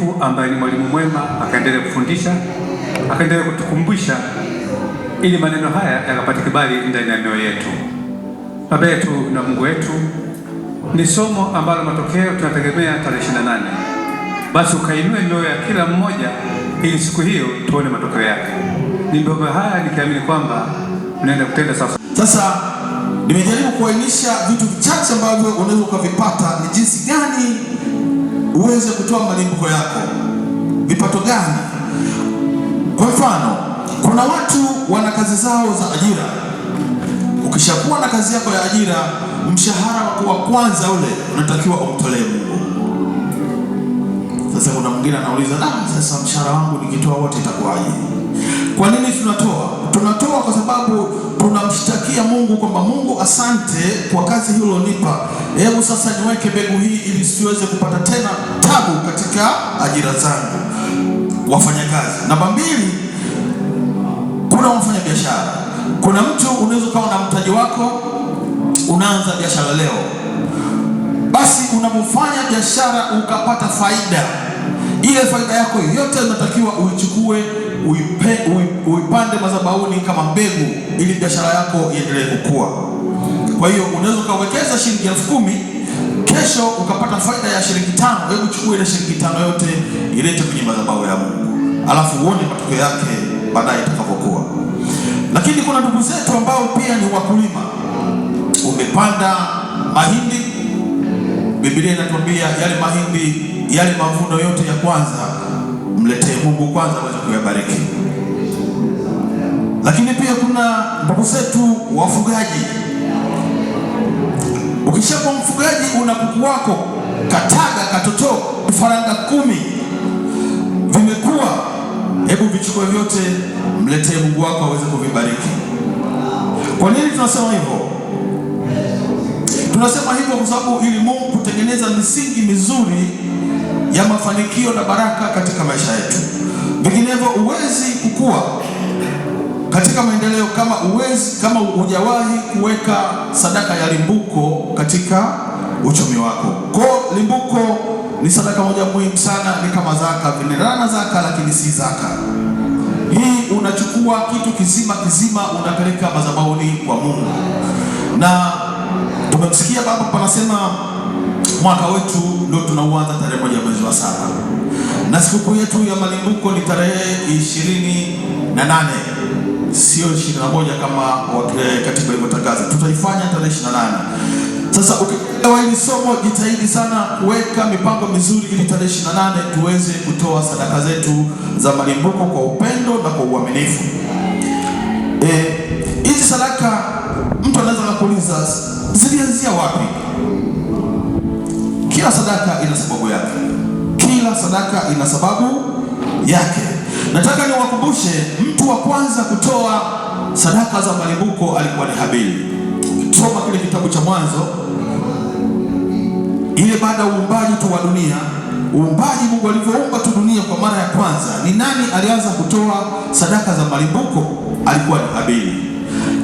mtakatifu ambaye ni mwalimu mwema, akaendelea kufundisha, akaendelea kutukumbusha ili maneno haya yakapate kibali ndani ya mioyo yetu. Baba yetu na Mungu wetu, ni somo ambalo matokeo tunategemea tarehe 28. Basi ukainue mioyo ya kila mmoja ili siku hiyo tuone matokeo yake. Ni mambo haya nikiamini kwamba unaenda kutenda sasa. Sasa nimejaribu kuainisha vitu vichache ambavyo unaweza ukavipata, ni jinsi gani uweze kutoa malimbuko yako, vipato gani. Kwa mfano, kuna watu wana kazi zao za ajira. Ukishakuwa na kazi yako ya ajira, mshahara wako wa kwanza ule unatakiwa umtolee Mungu. Sasa kuna mwingine anauliza, sasa mshahara wangu nikitoa wote itakuwaje? Kwa nini tunatoa? Tunatoa kwa sababu tunamshtakia Mungu kwamba Mungu, asante kwa kazi hii ulionipa. Hebu sasa niweke mbegu hii ili siweze kupata tena tabu katika ajira zangu. Wafanyakazi. Namba 2, kuna wafanya biashara. Kuna mtu unaweza kuwa na mtaji wako, unaanza biashara leo. Basi unapofanya biashara ukapata faida, ile faida yako yote unatakiwa uichukue, uipande madhabahuni kama mbegu ili biashara yako iendelee kukua. Kwa hiyo unaweza ukawekeza shilingi 10,000, kesho ukapata faida ya shilingi 5. Hebu chukua ile shilingi 5 yote ilete kwenye madhabahu ya Mungu, alafu uone matokeo yake baadaye itakapokuwa. Lakini kuna ndugu zetu ambao pia ni wakulima. Umepanda mahindi, Biblia inatuambia yale mahindi, yale mavuno yote ya kwanza mletee Mungu kwanza aweze kuyabariki. Lakini pia kuna ndugu zetu wafugaji. Ukishakuwa mfugaji, una kuku wako kataga katoto faranga 10 vimekuwa, hebu vichukue vyote mletee Mungu wako aweze kuvibariki. Kwa nini tunasema hivyo? Tunasema hivyo kwa sababu ili Mungu kutengeneza misingi mizuri ya mafanikio na baraka katika maisha yetu. Vinginevyo huwezi kukua katika maendeleo kama hujawahi kuweka sadaka ya limbuko katika uchumi wako. Kwa limbuko ni sadaka moja muhimu sana, ni kama zaka, vinaendana zaka lakini si zaka. Hii unachukua kitu kizima unapeleka madhabahuni kwa Mungu. Na tumemsikia baba panasema mwaka wetu ndio tunauanza tarehe 1 mwezi wa 7. Na sikukuu yetu ya malimbuko ni tarehe 28. Sio 21 kama katiba ilivyotangaza. Tutaifanya tarehe 28. Sasa ukielewa hili somo, jitahidi sana kuweka mipango mizuri ili tarehe 28 tuweze kutoa sadaka zetu za malimbuko kwa upendo na kwa uaminifu. Hizi sadaka mtu anaweza kuuliza zilianzia wapi? Kila sadaka ina sababu yake. Kila sadaka ina sababu yake. Nataka niwakumbushe, mtu wa kwanza kutoa sadaka za malimbuko alikuwa ni Habili. Soma kile kitabu cha Mwanzo, ile baada ya uumbaji tu wa dunia, uumbaji Mungu alivyoumba tu dunia kwa mara ya kwanza, ni nani alianza kutoa sadaka za malimbuko? Alikuwa ni Habili.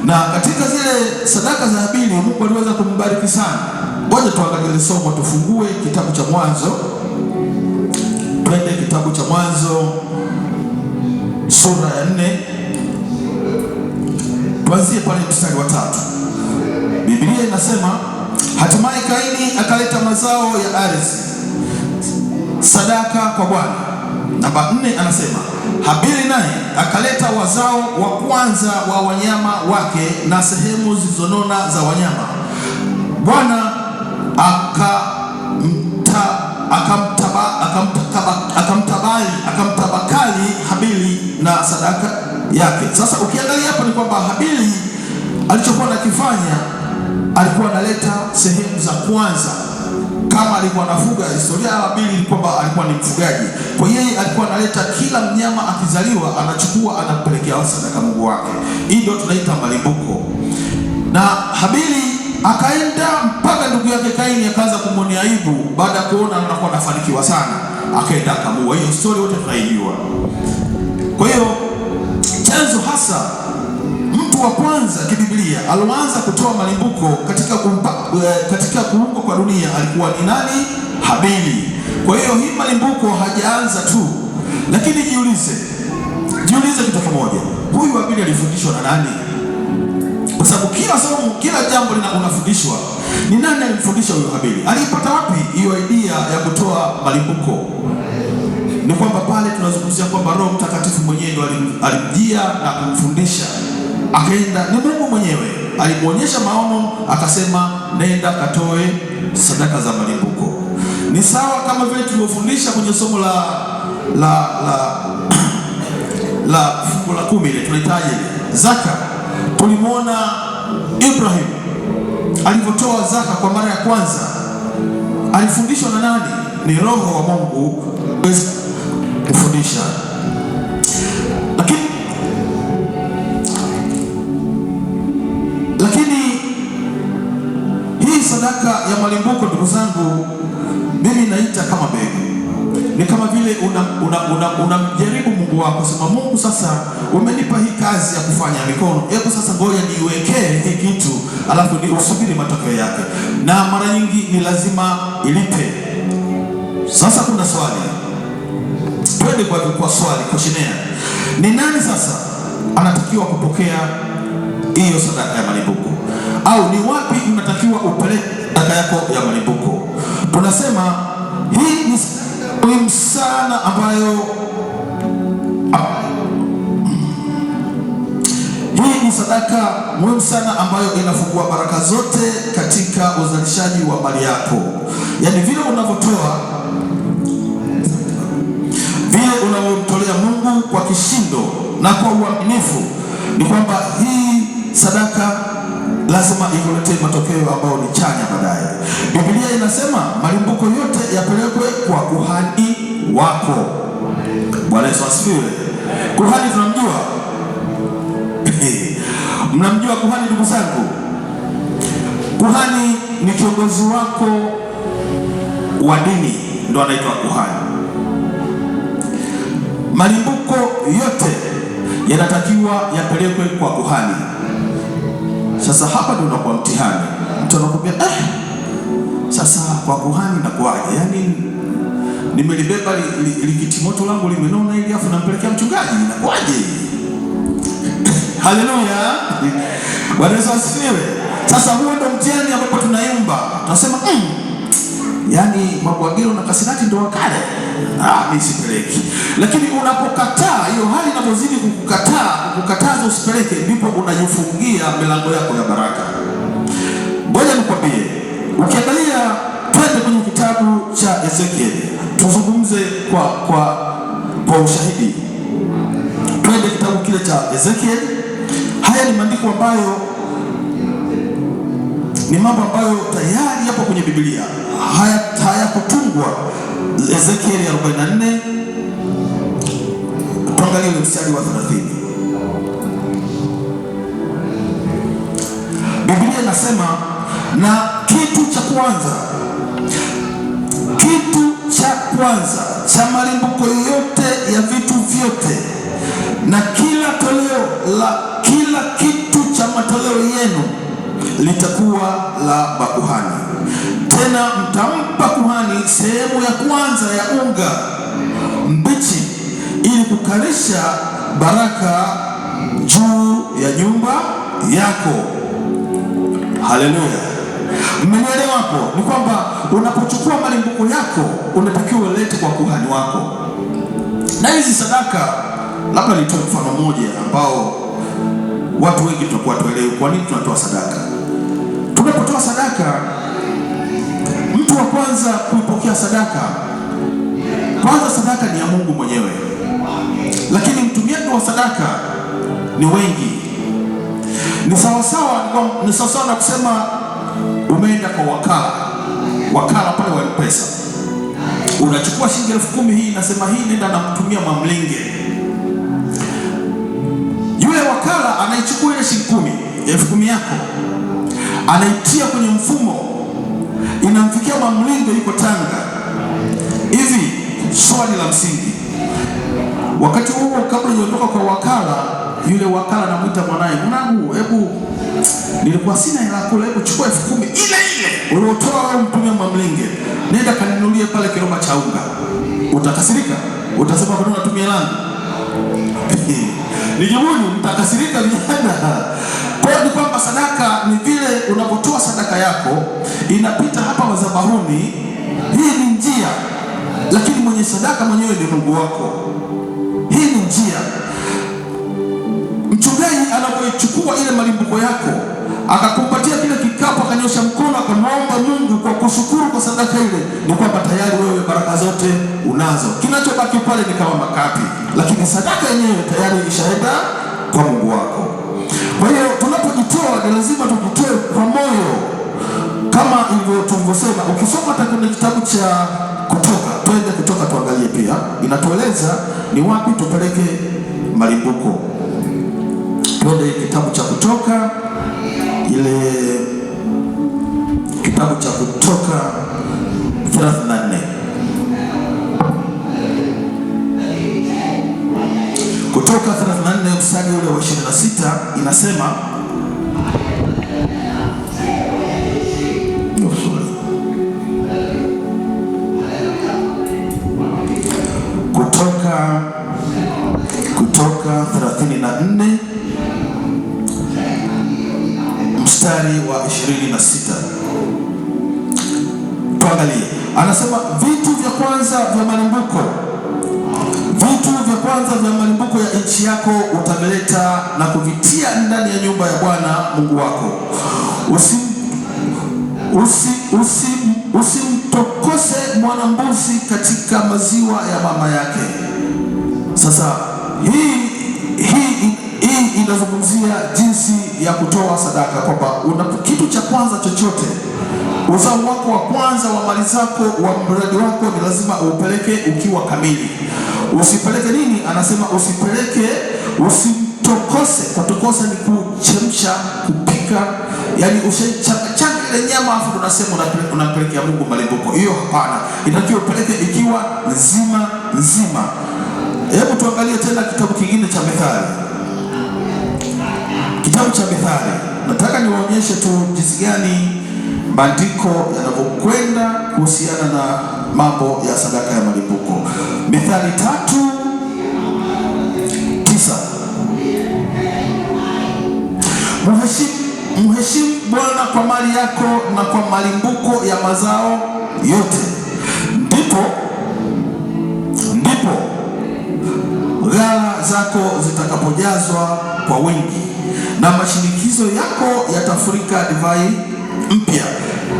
Na katika zile sadaka za Habili Mungu aliweza kumbariki sana. Ngoja tuangalie somo, tufungue kitabu cha Mwanzo. Twende kitabu cha Mwanzo sura ya 4. Tuanzie pale mstari wa 3. Biblia inasema, hatimaye Kaini akaleta mazao ya ardhi sadaka kwa Bwana. Namba 4 anasema, Habili naye akaleta wazao wa kwanza wa wanyama wake na sehemu zilizonona za wanyama. Bwana akamtabakali Habili na sadaka yake. Sasa ukiangalia hapa ni kwamba Habili alichokuwa nakifanya, alikuwa analeta sehemu za kwanza. Kama alikuwa anafuga, historia ya Habili ni kwamba alikuwa ni mfugaji. Kwa yeye alikuwa analeta kila mnyama akizaliwa, anachukua anampelekea sadaka Mungu wake. Hii ndio tunaita malimbuko. Na Habili akaenda mpaka ndugu yake Kaini akaanza kumwonea aibu baada ya kuona anakuwa anafanikiwa sana, akaenda akamua. Hiyo story wote tunaijua. Kwa hiyo chanzo hasa, mtu wa kwanza kibiblia alianza kutoa malimbuko katika kuumbwa kwa dunia alikuwa ni nani? Habili. Kwa hiyo hii malimbuko hajaanza tu, lakini jiulize kitu kimoja, huyu Habili alifundishwa na nani? Kwa sababu kila somo, kila jambo unafundishwa, ni nani alimfundisha huyu Habili? Alipata wapi hiyo idea ya kutoa malimbuko? Ni kwamba pale tunazungumzia kwamba Roho Mtakatifu mwenyewe ndo alimjia na kumfundisha, akaenda. Ni Mungu mwenyewe alimuonyesha maono, akasema nenda katoe sadaka za malimbuko. Ni sawa kama vile tulivyofundisha kwenye somo la fungu la 10 ile tunahitaji zaka. Tulimwona Ibrahim alipotoa zaka kwa mara ya kwanza, alifundishwa na nani? Ni Roho wa Mungu kufundisha. Lakini hii sadaka ya malimbuko, ndugu zangu, mimi naita kama mbegu. Ni kama vile unamjaribu Mungu wako, sema Mungu, sasa umenipa hii kazi ya kufanya mikono, hebu sasa ngoja niwekee hii kitu, alafu ni usubiri matokeo yake. Na mara nyingi ni lazima ilipe. Sasa kuna swali, twende kwa swali questionnaire. Ni nani sasa anatakiwa kupokea hiyo sadaka ya malimbuko? Au ni wapi unatakiwa upeleke sadaka yako ya malimbuko? Tunasema hii ni muhimu sana ambayo sadaka muhimu sana ambayo inafungua baraka zote katika uzalishaji wa mali yako. Yaani vile unavyotoa, vile unavyomtolea Mungu kwa kishindo na kwa uaminifu, ni kwamba hii sadaka lazima ikuletee matokeo ambayo ni chanya baadaye. Biblia inasema malimbuko yote yapelekwe kwa kuhani wako. Bwana Yesu asifiwe. Kuhani tunamjua. Mnamjua kuhani, ndugu zangu? Kuhani ni kiongozi wako wa dini, ndo anaitwa kuhani. Malimbuko yote yanatakiwa yapelekwe kwa kuhani. Sasa hapa ndio unakuwa mtihani. Mtu anakuambia sasa kwa kuhani nakuaje? Yaani nimelibeba likiti moto langu limenona ili afu nampelekea mchungaji, inakuaje? Haleluya. Bwana Yesu asifiwe. Sasa huo ndio mtihani ambapo tunaimba. Tunasema yaani Mabwagiro na Kasinati ndio wakale. Mimi sipeleki. Lakini unapokataa, hiyo hali inapozidi kukataza usipeleke, ndipo unajifungia milango yako ya baraka. Ngoja nikwambie, ukiangalia, twende kwenye kitabu cha Ezekiel, tuzungumze kwa ushahidi. Twende kitabu kile cha Ezekiel. Haya ni maandiko ambayo ni mambo ambayo tayari yapo kwenye Biblia, hayakutungwa. Ezekiel 44, tuangalie mstari wa 30. Biblia inasema, na kitu cha kwanza cha malimbuko yote ya vitu vyote na kila kitu cha matoleo yenu litakuwa la makuhani. Tena mtampa kuhani sehemu ya kwanza ya unga mbichi, ili kukarisha baraka juu ya nyumba yako. Haleluya. Mmenielewa hapo? Ni kwamba unapochukua malimbuko yako unatakiwa ulete kwa kuhani wako. Na hizi sadaka, labda nitoe mfano mmoja ambao watu wengi tutakuwa tuelewe kwa nini tunatoa sadaka. Tunapotoa sadaka, mtu wa kwanza kuipokea sadaka, kwanza sadaka ni ya Mungu mwenyewe, lakini mtumiaji wa sadaka ni wengi. Ni sawasawa na kusema umeenda kwa wakala pale wa M-Pesa, unachukua shilingi 10,000, hii nasema hii nenda namtumia Mamlinge. Yule wakala anaichukua ile shilingi 10,000 yako, anaitia kwenye mfumo, inamfikia Mamlinge yuko Tanga. Hivi swali la msingi, wakati huo kabla hujaondoka kwa wakala, yule wakala anamuita mwanae, mwanangu, hebu nilikuwa sina hela kula, hebu chukua 10,000 ile ile uliotoa wewe mtumia Mwamlinge, nenda kaninunulie pale kiroba cha unga. Utakasirika? Utasema kwa nini unatumia langu? Nijibuni, mtakasirika vijana. Kwa hiyo ni kwamba sadaka ni vile unapotoa sadaka yako inapita hapa madhabahuni. Hii ni njia, lakini mwenye sadaka mwenyewe ni Mungu wako. Hii ni njia. Mchungaji anapoichukua ile malimbuko yako akakupatia kile kikapu, akanyosha mkono, akamwomba Mungu kwa kushukuru kwa sadaka ile, ni kwamba tayari wewe baraka zote unazo. Kinachobaki pale ni kama makapi, lakini sadaka yenyewe tayari ishaenda kwa Mungu wako. Kwa hiyo tunapojitoa ni lazima tujitoe kwa moyo, kama hivyo tulivyosema. Ukisoma hata kwenye kitabu cha Kutoka, twende Kutoka tuangalie pia, inatueleza ni wapi tupeleke malimbuko. Twende kitabu cha Kutoka, ile kitabu cha Kutoka 34. Kutoka 34 mstari ule wa 26 inasema, Kutoka 34 mstari wa 26. Tuangalie, anasema vitu vya kwanza vya malimbuko, vitu vya kwanza vya malimbuko ya nchi yako utavileta na kuvitia ndani ya nyumba ya Bwana Mungu wako. Usimtokose mwanambuzi katika maziwa ya mama yake. Sasa hii inazungumzia jinsi ya kutoa sadaka, kwamba una kitu cha kwanza chochote, uzao wako wa kwanza wa mali zako wa mradi wako ni lazima upeleke ukiwa kamili. Usipeleke nini? Anasema usimtokose. Kutokosa ni kuchemsha, kupika, yani usichanganya ile nyama afu unasema unampelekea Mungu malimbuko. Hiyo hapana, inatakiwa upeleke ikiwa nzima nzima. Hebu tuangalie tena kitabu kingine cha Methali. Kitabu cha Methali, nataka niwaonyeshe tu jinsi gani maandiko yanavyokwenda kuhusiana na mambo ya sadaka ya malimbuko. Methali 3:9. Mheshimu Bwana kwa mali yako na kwa malimbuko ya mazao yote, ndipo ghala zako zitakapojazwa kwa wingi na mashinikizo yako yatafurika divai mpya.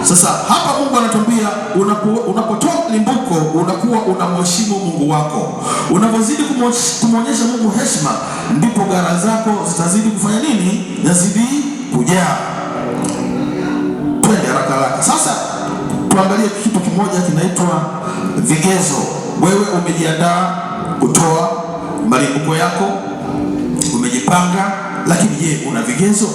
Sasa hapa Mungu anatuambia unapotoa malimbuko unakuwa unamheshimu Mungu wako. Unapozidi kumwonyesha Mungu heshima, ndipo ghala zako zitazidi kufanya nini? Yazidi kujaa. Twende haraka. Sasa tuangalie kitu kimoja kinaitwa vigezo. Wewe umejiandaa kutoa malimbuko yako, umejipanga, lakini je, una vigezo?